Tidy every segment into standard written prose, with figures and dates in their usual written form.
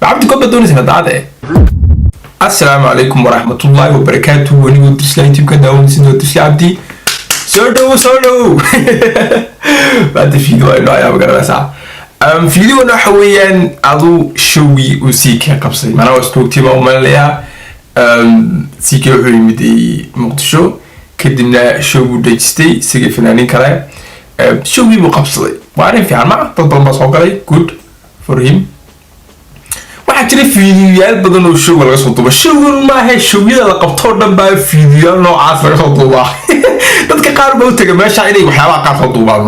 بعبدكم بدون سنة عادة. السلام عليكم ورحمة الله وبركاته. ونقول تسلي تيم كده ونسينا تسلي عبدي. سولو. بعد فيديو إنه يا بقرا ساعة. فيديو إنه حويا عضو شوي وسيك قبصي. ما أنا وستوكتي ما أمليها. سيك يحوي مدي مقدشو. كدمنا شو ديجستي سيك فنانين كلا. شوي مقبصي. وأنا في عنا تطلب مصاقري good for him. waxaa jira fiidiyoyaal badan oo show laga soo duuba showgan ma aha showyada la qabto dhan baa fiidiyoyaal noocaas laga soo duuba dadka qaar baa u taga meesha inay waxyaabaha qaar soo duubaan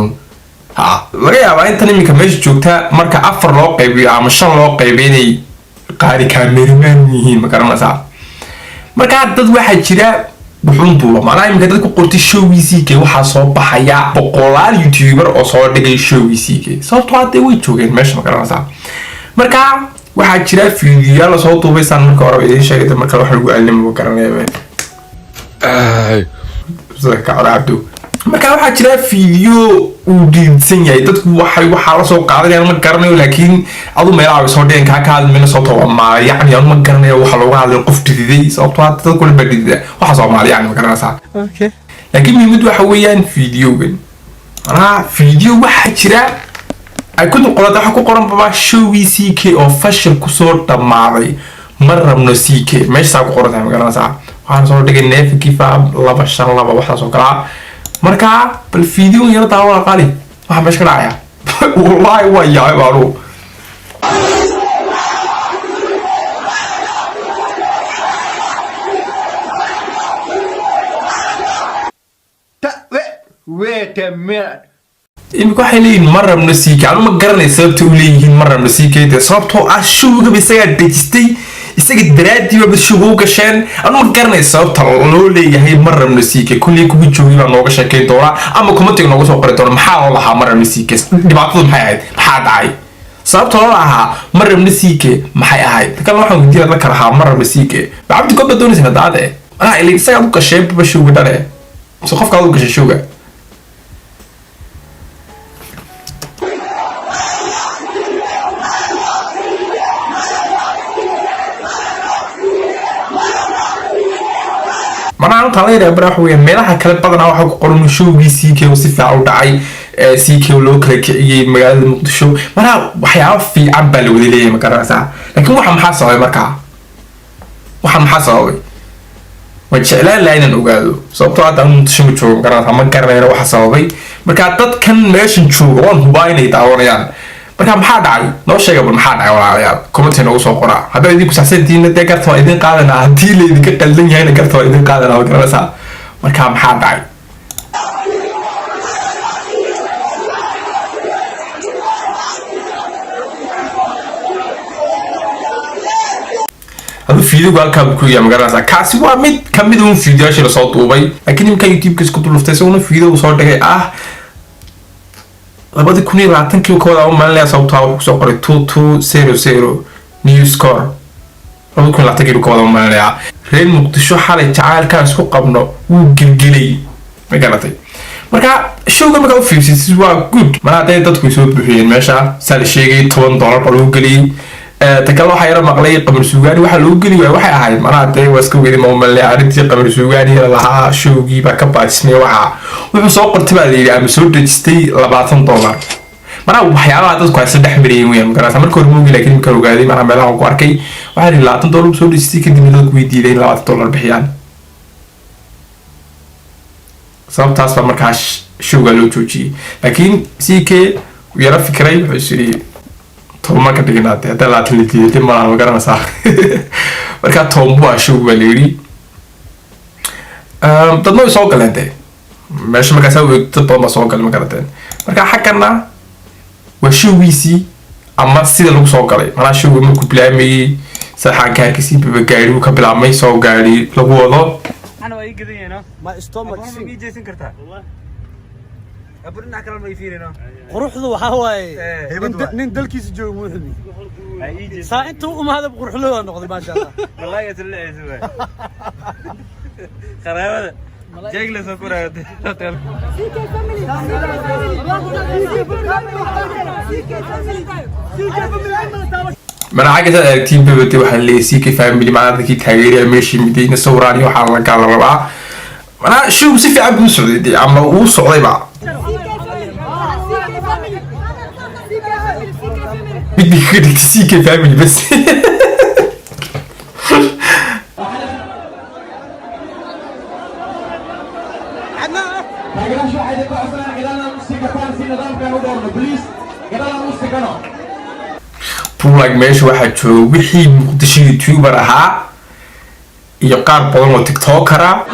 laga yaabaa intan iminka meesha joogta marka 4 loo qaybiyo ama 5 loo qaybiyo inay qaari cameraman yihiin ma garanaysaa marka dad waxaa jira wuxuun duuba macnaha iminka dadku qortay showgiisiike waxaa soo baxaya boqolaal youtuber oo soo dhigay showgiisiike sababtoo hadday way joogeen meesha ma garanaysaa marka waxaa jira fiidiyoyaal soo duubaysaan marka hore idin sheegay marka wax lagu cilmi garanayay ka cabdo marka waxaa jira fiidiyo uu diidsan yahay dadku waxa la soo qaadanayaan ma garanayo laakiin adu meelaha soo dhigeen ka hadlina soo tooma yani aan ma garanayo waxa looga hadlay qof diiday sababtoo ah dadku la badida waxa Soomaaliya ma garanaysaa okay laakiin mid waxa weeyaan fiidiyogan fiidiyo waxa jira ay ku qoran waxa ku qoran baba showi CK oo fashion ku soo dhamaaday marrabno CK meesha ku qoran ma garanaysaa waxaan soo dhigay neef kifa 252 waxa soo kala marka bal fiidiyo yar daawa qali waxa meesha ka dhacaya wallahi waa yaay baro wait a minute imika waxay leeyihiin marrabna CK anu ma garanay sababta u leeyihiin marrabna CK sababtoo ah showga isaga dejistay isaga daraadiiba bas showga gasheen anu ma garanay sababta loo leeyahay marrabna CK kulli kugu joogay baa nooga sheekay doona ama comment nooga soo qori doona maxaa loo lahaa marrabna CK dhibaatadu maxay ahayd maxaa dhacay sababta loo lahaa marrabna CK maxay ahayd kan waxaan weydiin la kala ahaa marrabna CK bacabdi ka doonaysa daade ana ilaa isaga u gashay bas showga dhale soo qofka u gashay showga manaan qaleeyay baraxweey meelaha kala badan waxa ku qoran showgii CK oo si fiican u dhacay CK loo kala kiciyay magaalada Muqdisho mana waxyaabo fiican baa la wada leeyahay ma garanaysaa laakiin waxa maxaa sababay markaa waxa maxaa sababay wajeclaan laaynan ogaado sababtoo ah Muqdisho ma joogo garanaysaa ma garanayna waxa sababay marka dadkan meeshan joogo waan hubaa inay daawanayaan marka maxaa dhacay noo sheega bal maxaa dhacay walaalayaal comment noogu soo qora haddii idinku saxsantiina de garto idin qaadana haddii la idinka qaldan yahay garto idin qaadana oo garanaysaa marka maxaa dhacay hadu fiidiyo halka ku yahay magaranaysaa kaasi waa mid kamid ah fiidiyoyaasha la soo duubay laakiin imka YouTube-ka isku duluftay soo fiidiyo soo dhigay labadi kun iyo 20 kooda oo maalinle sababtoo ah ku soo qoray 2200 new score labadi kun iyo 20 kooda oo maalinle reer Muqdisho xalay jacaylka isku qabno uu gilgilay ma garatay marka showga marka u fiirsis waa good ma haday dadku soo buuxiyeen meesha sal sheegay $10 loo galiyay takalo waxa yara maqlay qamar suugaani waxa loo galiyay waxay ahayd ma haday waska weeyay maalinle arintii qamar suugaani lahaa showgii ba ka baasnay waxa wuxuu soo qortay baa leeyahay ama soo dejistay $20 mana waxyaabaha dadku ay saddex milyan weeyaan garanaysa marka hore moogi laakiin marka ogaaday mana meelaha ku arkay waxa $20 soo dejistay kadib dadku weydiiyay $20 bixiyaan sababtaas baa markaa showga loo joojiyay laakiin CK yara fikray wuxuu yiri tolma ka dhignaatay hadda la tilidiyay ma la garanaysaa marka tombo showga leeyahay dadno soo galantay meesha markaa soo dad badan soo galay ma garateen marka xaqana waa showgiisii ama sida lagu soo galay mana showga markuu bilaamay saxanka kasi gaari uu ka bilaamay soo gaari lagu wado ana way gadayna ma stomach ma jeesan kartaa wallahi abrina kala ma fiirina quruxdu waxa waaye nin dalkiisa joogo muuxdi saa inta uma hada quruxdu noqday ma sha Allah wallahi yatleeyay qaraabada جايله سكورات من عاجة التيم ببتي وحلي سيكي فاميلي معنا ذكي تغيير ماشي مدينة صوراني وحالك على ربعة أنا شو بصير في عبد السعودي عم وصل ضيبع بدي كده سيكي فاميلي بس برولاك ماشي واحد شو وحي مقدشي يوتيوبر أها يقار بولو تيك توكرا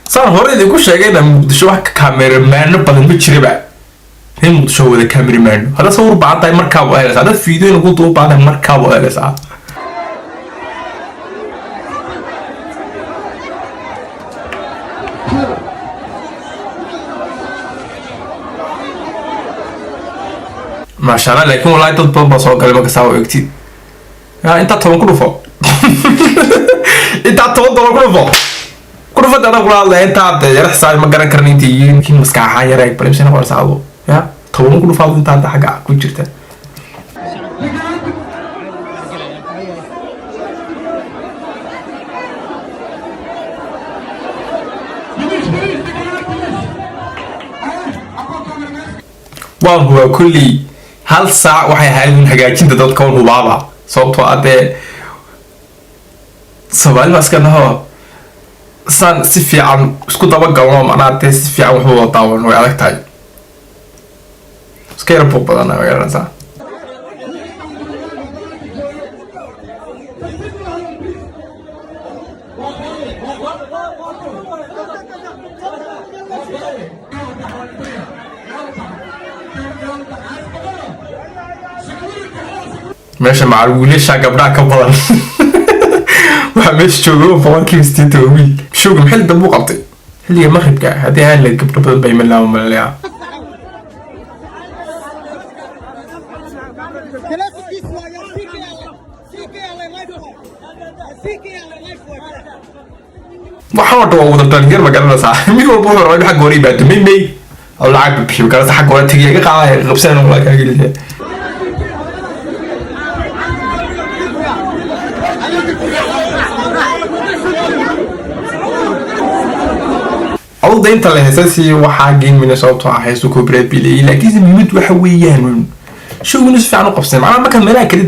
صار هوري دي كل شيء كده مقدشي واحد كاميرا مان بدل بتشري بقى هم مقدشي هو ده كاميرا مان هذا صور بعد تاي مركب وهذا هذا فيديو نقول تو بعد مركب وهذا صح ما شاء الله لكن والله تطبق بصوت كلمة كساوي كتير يا أنت تطبق كله فوق أنت تطبق كله فوق أنا أقول الله أنت يا رح ساعد ما قرن كرنين تيجين كين مسكعة يا رأيك بلمسنا ولا ساعده يا تطبق كله فوق أنت هذا حاجة كل جرته وهو كلي هل ساعة waxay ahayd in hagaajinta dadka uu baaba sababtoo ah Soomaali maska naho san si fiican isku daba galno macnaha si fiican wuxuu wadaa way adag tahay iska yar buu badan way garanaysaa ماشي مع الوليش قبلها كبران وحماش شغلوا فوانكي مستيتوي شغل محل دمو قبطي اللي المغرب كاع هذه اللي قبل بيمن لهم مليا وحاول توقف التغيير مقالنا صح مين هو بوحر وايد حق وري بعد مين او لعب بشي مقالنا حق وري تجي قاعد غبسان ولا كاجل أول دين طلع أساسي وحاجين من صوت حيث كبرت بلي لكن مد وحويان شو نسفع نقص معنا ما كان ملاك كده